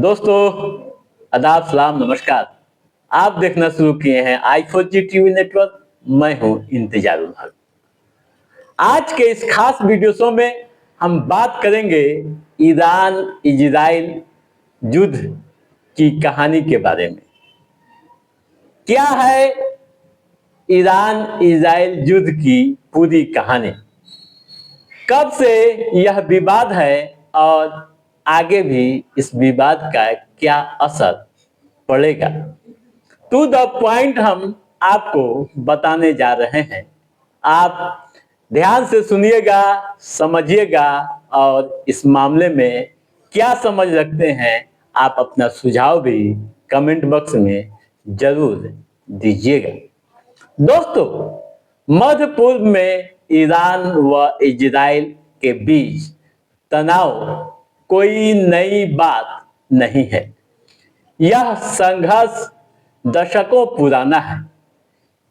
दोस्तों, आदाब, सलाम, नमस्कार। आप देखना शुरू किए हैं आई4जी टीवी नेटवर्क। मैं हूं इंतजारुल हक। आज के इस खास वीडियो शो में हम बात करेंगे ईरान इजराइल युद्ध की कहानी के बारे में। क्या है ईरान इजराइल युद्ध की पूरी कहानी, कब से यह विवाद है और आगे भी इस विवाद का क्या असर पड़ेगा। टू द पॉइंट हम आपको बताने जा रहे हैं। आप ध्यान से सुनिएगा, समझिएगा और इस मामले में क्या समझ रखते हैं आप अपना सुझाव भी कमेंट बॉक्स में जरूर दीजिएगा। दोस्तों, मध्य पूर्व में ईरान व इजराइल के बीच तनाव कोई नई बात नहीं है। यह संघर्ष दशकों पुराना है।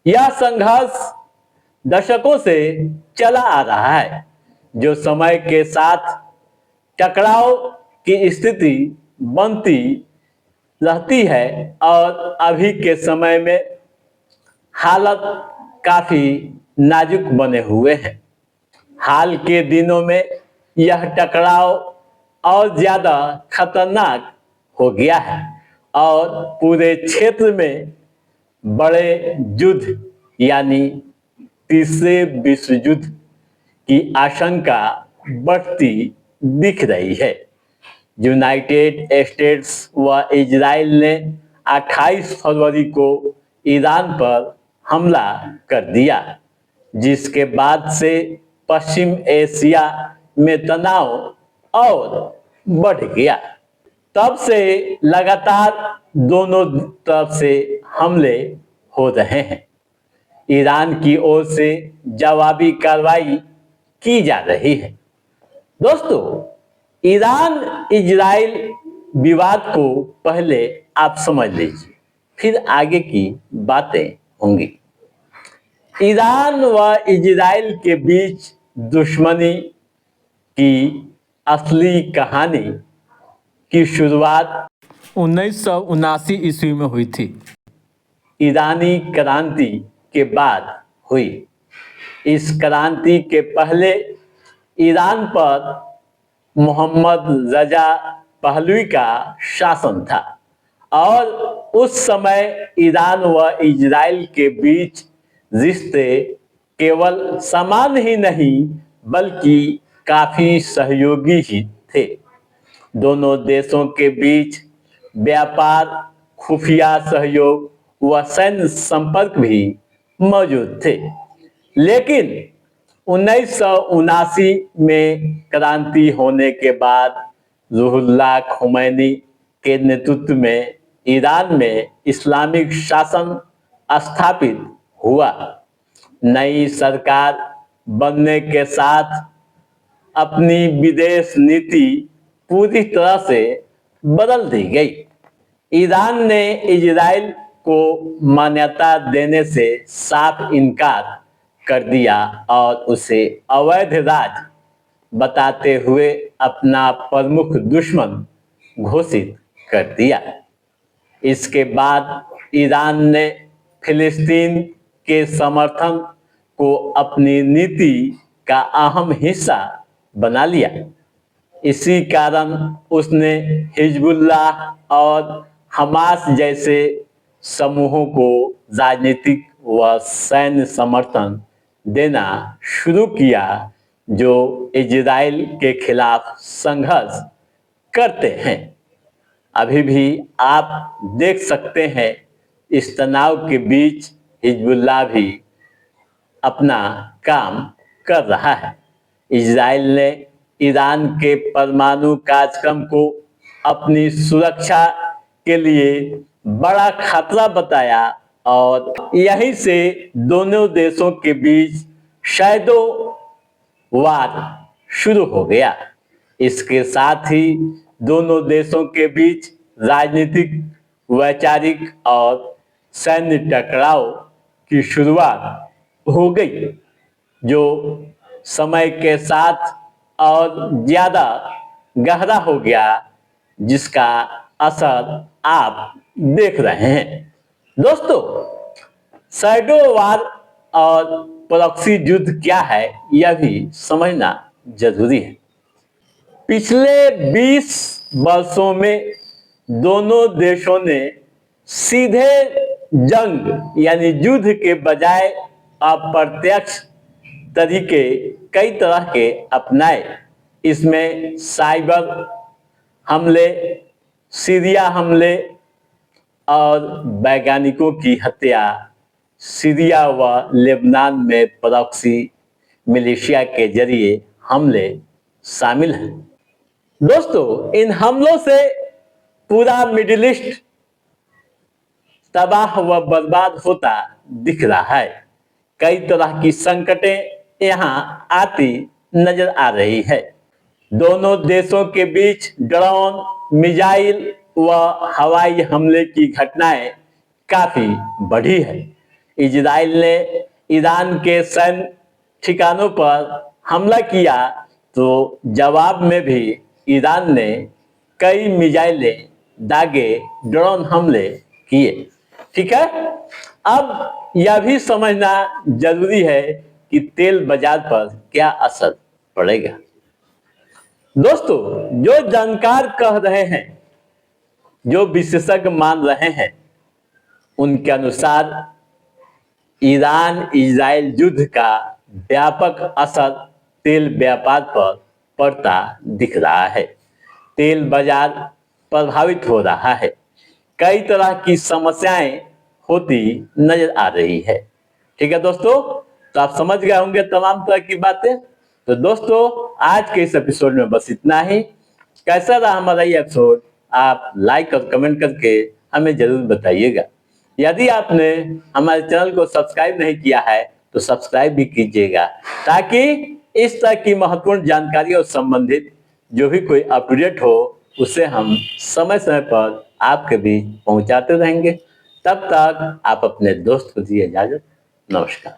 यह संघर्ष दशकों से चला आ रहा है, जो समय के साथ टकराव की स्थिति बनती रहती है और अभी के समय में हालत काफी नाजुक बने हुए हैं। हाल के दिनों में यह टकराव और ज्यादा खतरनाक हो गया है और पूरे क्षेत्र में बड़े युद्ध यानी तीसरे विश्व युद्ध की आशंका बढ़ती दिख रही है। यूनाइटेड स्टेट्स व इजराइल ने 28 फरवरी को ईरान पर हमला कर दिया, जिसके बाद से पश्चिम एशिया में तनाव और बढ़ गया। तब से लगातार दोनों तरफ से हमले हो रहे हैं। ईरान की ओर से जवाबी कार्रवाई की जा रही है। दोस्तों, ईरान इजराइल विवाद को पहले आप समझ लीजिए, फिर आगे की बातें होंगी। ईरान व इजराइल के बीच दुश्मनी की असली कहानी की शुरुआत 1979 ईस्वी में हुई थी। ईरानी क्रांति के बाद हुई। इस क्रांति के पहले ईरान पर मोहम्मद रजा पहलवी का शासन था और उस समय ईरान व इजराइल के बीच रिश्ते केवल समान ही नहीं बल्कि काफी सहयोगी ही थे। दोनों देशों के बीच व्यापार, खुफिया सहयोग व सैन्य संपर्क भी मौजूद थे। लेकिन 1979 में क्रांति होने के बाद रुहुल्लाह खुमैनी के नेतृत्व में ईरान में इस्लामिक शासन स्थापित हुआ। नई सरकार बनने के साथ अपनी विदेश नीति पूरी तरह से बदल दी गई। ईरान ने इजराइल को मान्यता देने से साफ इनकार कर दिया और उसे अवैध राज बताते हुए अपना प्रमुख दुश्मन घोषित कर दिया। इसके बाद ईरान ने फिलिस्तीन के समर्थन को अपनी नीति का अहम हिस्सा बना लिया। इसी कारण उसने हिजबुल्लाह और हमास जैसे समूहों को राजनीतिक व सैन्य समर्थन देना शुरू किया, जो इजराइल के खिलाफ संघर्ष करते हैं। अभी भी आप देख सकते हैं, इस तनाव के बीच हिजबुल्लाह भी अपना काम कर रहा है। इजराइल ने ईरान के परमाणु कार्यक्रम को अपनी सुरक्षा के लिए बड़ा खतरा बताया और यहीं से दोनों देशों के बीच शैडो वार शुरू हो गया। इसके साथ ही दोनों देशों के बीच राजनीतिक, वैचारिक और सैन्य टकराव की शुरुआत हो गई, जो समय के साथ और ज्यादा गहरा हो गया, जिसका असर आप देख रहे हैं। दोस्तों, शैडो वार और प्रॉक्सी युद्ध क्या है यह भी समझना जरूरी है। पिछले 20 वर्षों में दोनों देशों ने सीधे जंग यानी युद्ध के बजाय अप्रत्यक्ष तरीके कई तरह के अपनाए। इसमें साइबर हमले, सीरिया हमले और वैज्ञानिकों की हत्या, सीरिया व लेबनान में प्रॉक्सी मिलिशिया के जरिए हमले शामिल हैं। दोस्तों, इन हमलों से पूरा मिडिल ईस्ट तबाह व बर्बाद होता दिख रहा है। कई तरह की संकटें यहां आती नजर आ रही है। दोनों देशों के बीच ड्रोन, मिसाइल व हवाई हमले की घटनाएं काफी बढ़ी है। इजराइल ने ईरान के सैन्य ठिकानों पर हमला किया तो जवाब में भी ईरान ने कई मिसाइलें दागे, ड्रोन हमले किए। ठीक है, अब यह भी समझना जरूरी है कि तेल बाजार पर क्या असर पड़ेगा। दोस्तों, जो जानकार कह रहे हैं, जो विशेषज्ञ मान रहे हैं, उनके अनुसार ईरान इजराइल युद्ध का व्यापक असर तेल व्यापार पर पड़ता दिख रहा है। तेल बाजार प्रभावित हो रहा है। कई तरह की समस्याएं होती नजर आ रही है। ठीक है दोस्तों, तो आप समझ गए होंगे तमाम तरह की बातें। तो दोस्तों, आज के इस एपिसोड में बस इतना ही। कैसा रहा हमारा ये एपिसोड, आप लाइक और कमेंट करके हमें जरूर बताइएगा। यदि आपने हमारे चैनल को सब्सक्राइब नहीं किया है तो सब्सक्राइब भी कीजिएगा, ताकि इस तरह की महत्वपूर्ण जानकारी और संबंधित जो भी कोई अपडेट हो उसे हम समय समय पर आपके बीच पहुंचाते रहेंगे। तब तक आप अपने दोस्त को दिए इजाजत। नमस्कार।